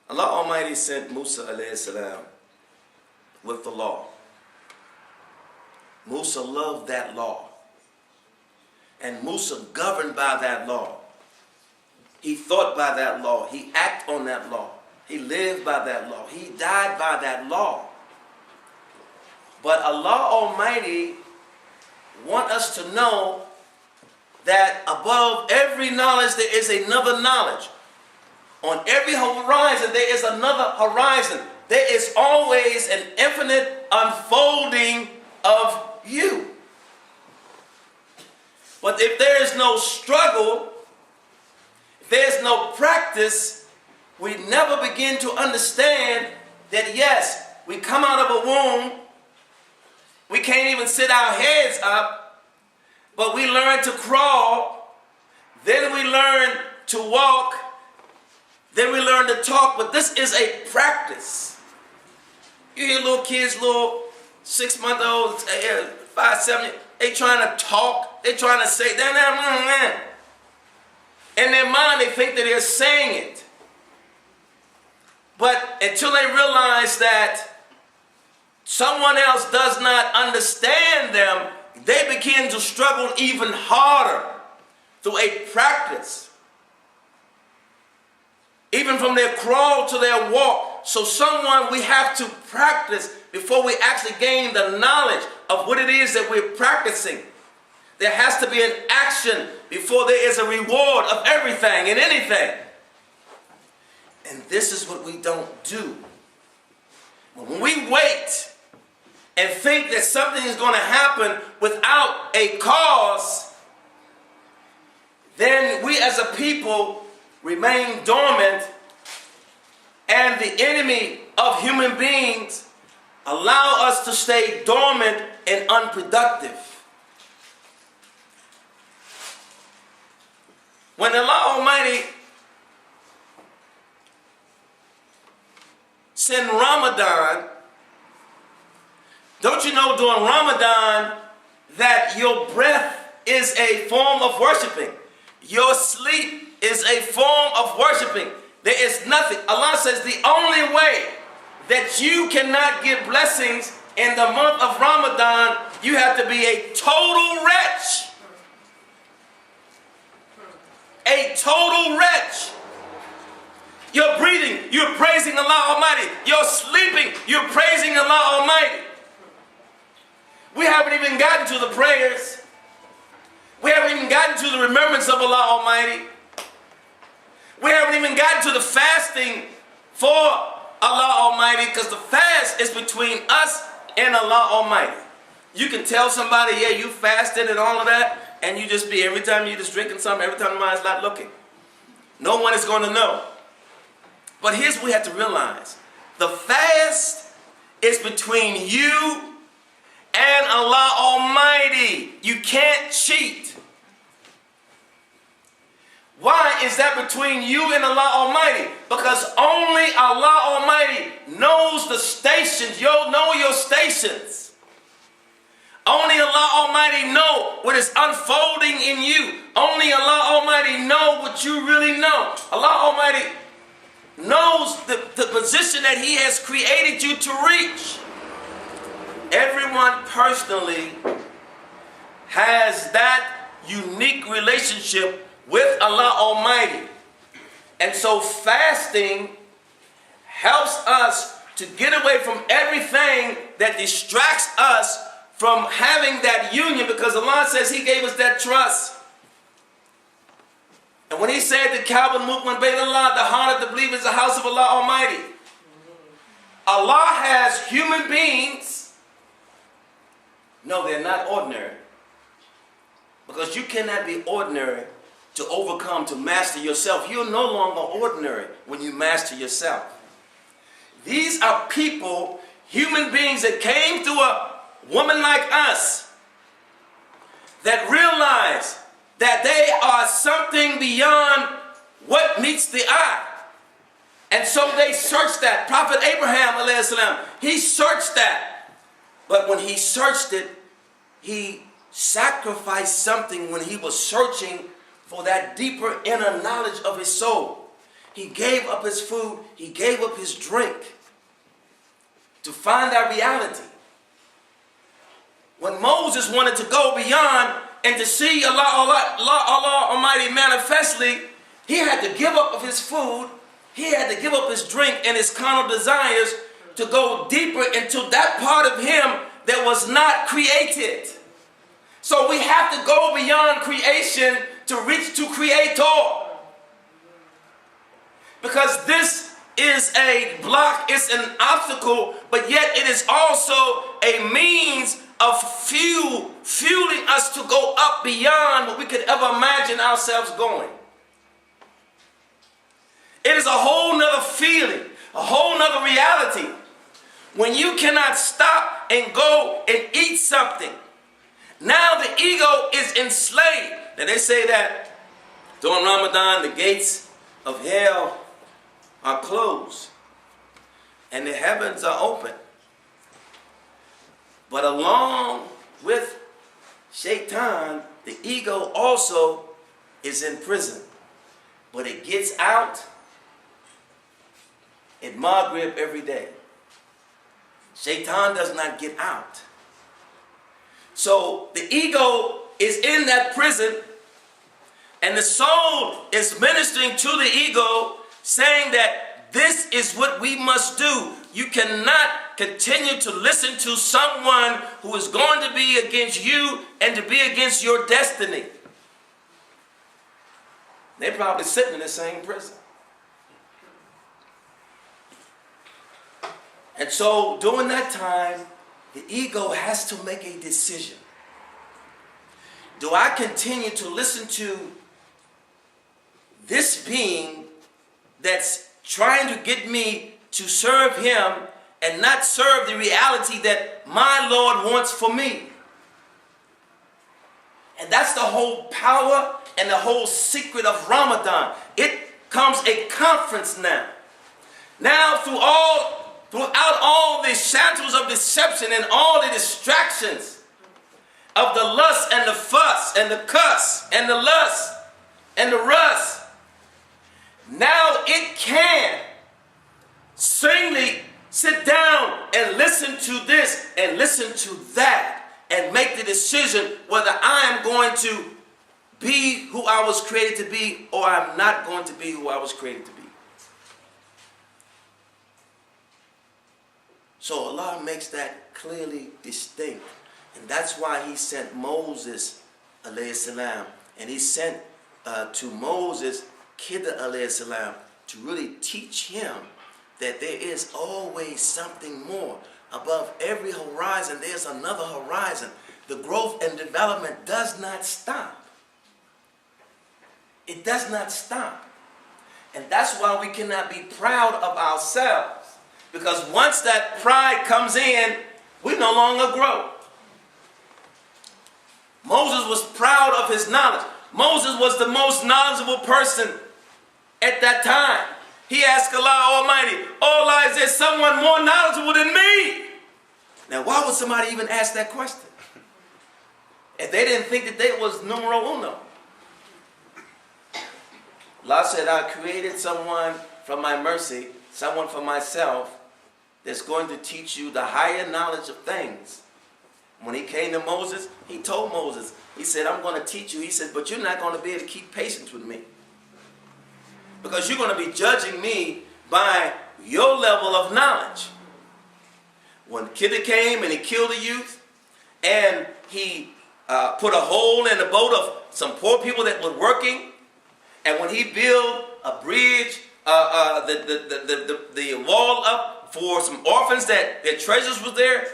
Allah Almighty sent Musa alayhi salam with the law. Musa loved that law. And Musa governed by that law. He thought by that law. He acted on that law. He lived by that law. He died by that law. But Allah Almighty wants us to know that above every knowledge there is another knowledge. On every horizon there is another horizon. There is always an infinite unfolding of you. But if there is no struggle, if there's no practice, we never begin to understand that yes, we come out of a womb, we can't even sit our heads up, but we learn to crawl, then we learn to walk, then we learn to talk, but this is a practice. You hear little kids, little 6-month-olds, 5, 7, they trying to talk, they trying to say, in their mind they think that they're saying it. But until they realize that someone else does not understand them, they begin to struggle even harder through a practice. Even from their crawl to their walk. So we have to practice before we actually gain the knowledge of what it is that we're practicing. There has to be an action before there is a reward of everything and anything. And this is what we don't do. When we wait and think that something is going to happen without a cause, then we as a people remain dormant, and the enemy of human beings allow us to stay dormant and unproductive. When Allah Almighty sent Ramadan, don't you know during Ramadan that your breath is a form of worshiping? Your sleep is a form of worshiping. There is nothing. Allah says the only way that you cannot get blessings in the month of Ramadan, you have to be a total wretch. A total wretch. You're breathing, you're praising Allah Almighty. You're sleeping, you're praising Allah Almighty. We haven't even gotten to the prayers. We haven't even gotten to the remembrance of Allah Almighty. We haven't even gotten to the fasting for Allah Almighty, because the fast is between us and Allah Almighty. You can tell somebody, yeah, you fasted and all of that, and you just be, every time you just drinking something, every time the mind's not looking. No one is going to know. But here's what we have to realize. The fast is between you and Allah Almighty. You can't cheat. Why is that between you and Allah Almighty? Because only Allah Almighty knows the stations. You'll know your stations. Only Allah Almighty knows what is unfolding in you. Only Allah Almighty knows what you really know. Allah Almighty knows the position that He has created you to reach. Everyone personally has that unique relationship with Allah Almighty. And so fasting helps us to get away from everything that distracts us from having that union, because Allah says He gave us that trust. And when He said the Kaaba Mukman Bayt Allah, the heart of the believer is the house of Allah Almighty. Allah has human beings. No, they're not ordinary. Because you cannot be ordinary to overcome, to master yourself. You're no longer ordinary when you master yourself. These are people, human beings that came through a woman like us, that realize that they are something beyond what meets the eye. And so they searched that. Prophet Abraham, alayhi salam, he searched that. But when he searched it, he sacrificed something when he was searching for that deeper inner knowledge of his soul. He gave up his food. He gave up his drink to find that reality. When Moses wanted to go beyond and to see Allah Almighty manifestly, he had to give up of his food. He had to give up his drink and his carnal desires to go deeper into that part of him that was not created. So we have to go beyond creation to reach to Creator. Because this is a block, it's an obstacle, but yet it is also a means of fueling us to go up beyond what we could ever imagine ourselves going. It is a whole nother feeling, a whole nother reality. When you cannot stop and go and eat something, now the ego is enslaved. Now they say that during Ramadan, the gates of hell are closed and the heavens are open. But along with Shaitan, the ego also is in prison. But it gets out at Maghrib every day. Shaitan does not get out. So the ego is in that prison, and the soul is ministering to the ego, saying that this is what we must do. You cannot continue to listen to someone who is going to be against you and to be against your destiny. They're probably sitting in the same prison. And so during that time, the ego has to make a decision. Do I continue to listen to this being that's trying to get me to serve him and not serve the reality that my Lord wants for me? And that's the whole power and the whole secret of Ramadan. It comes a conference now. Now throughout all the shadows of deception and all the distractions of the lust and the fuss and the cuss and the lust and the rust, now it can singly sit down and listen to this and listen to that and make the decision whether I am going to be who I was created to be or I'm not going to be who I was created to be. So Allah makes that clearly distinct. And that's why he sent Moses, alayhi salam, and he sent to Moses, Khidr, alayhi salam, to really teach him that there is always something more. Above every horizon, there's another horizon. The growth and development does not stop. It does not stop. And that's why we cannot be proud of ourselves. Because once that pride comes in, we no longer grow. Moses was proud of his knowledge. Moses was the most knowledgeable person at that time. He asked Allah Almighty, "Oh Allah, is there someone more knowledgeable than me?" Now, why would somebody even ask that question? If they didn't think that they was numero uno. Allah said, "I created someone from my mercy, someone for myself, that's going to teach you the higher knowledge of things." When he came to Moses, he told Moses, he said, "I'm going to teach you." He said, "But you're not going to be able to keep patience with me. Because you're going to be judging me by your level of knowledge." When Khidr came and he killed a youth, and he put a hole in the boat of some poor people that were working, and when he built a bridge, the wall up for some orphans that their treasures was there,